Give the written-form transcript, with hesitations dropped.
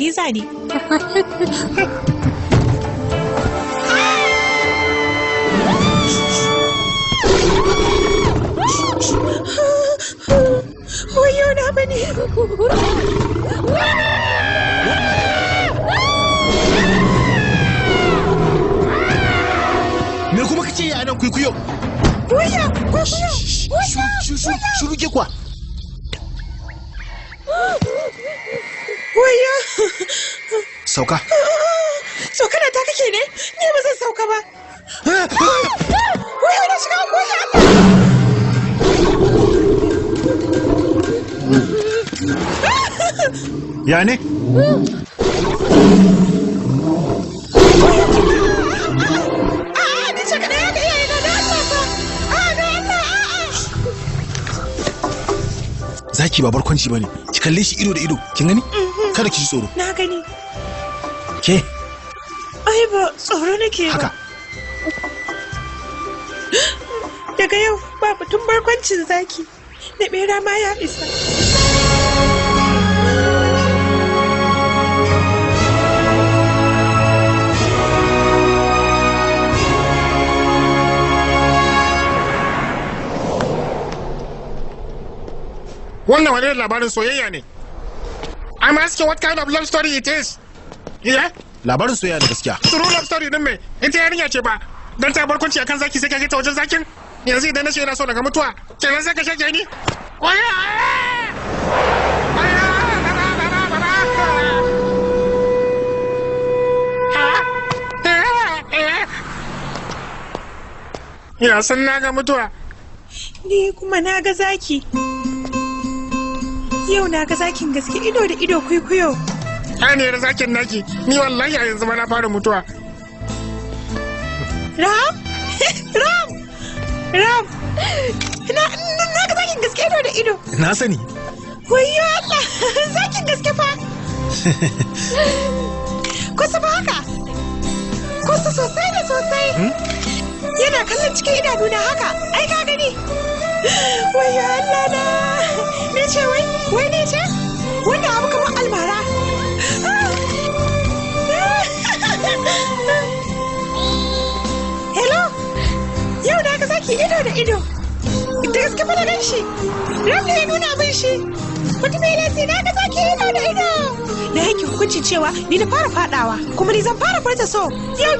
ni zani. Wayo na bane. Me kuma kace a nan kuikuyo? Waya, shuru ke kwa. Waya. Sauka. Sauka na ta kake ne? Ni ba zan sauka ba. Waya na shiga waya. Ya ne? Zaki ba barkwanci bane. Ki kalle shi ido da ido. Kin gani? Kada ki ji tsoro. Na gani. Ke? Ai ba tsoro nake ba. Haka. Daga yau ba batun barkwancin zaki. Da bera ma ya isa. Wannan wani labarin soyayya ne. I'm asking what kind of love story it is. Yeah? Labarin soyayya da gaskiya. True love story din me? Ita yarinya ce ba. Dan ta barkwanci akan zaki sai ka ta wajen zakin. Yanzu idan na ce ina so daga mutuwa, kenan sai ka shake ni. Ya san na ga mutuwa. Ni kuma na ga zaki. Yau na ga zakin gaske ido da ido kwaikwayo. Aniyar zakin naki, ni wallahi a yanzu ma na fara mutuwa. Ram? Ram! Na ga zakin gaske ido da ido. Na sani. Wayyo Allah, zakin gaske fa. Kusa ba haka? Kusa sosai da sosai. Yana kallon cikin idanuna haka, ai ka gani. Wayyo Allah na. Ne ce wai ne ce? Wannan abu kamar almara. Hello? Yau na ga zaki ido da ido. Da gaske fa na gan shi. Ram ne ya nuna min shi. Mutum ya lasi na ga zaki ido da ido. Na yanke hukuncin cewa ni na fara fadawa kuma ni zan fara furta so. Yau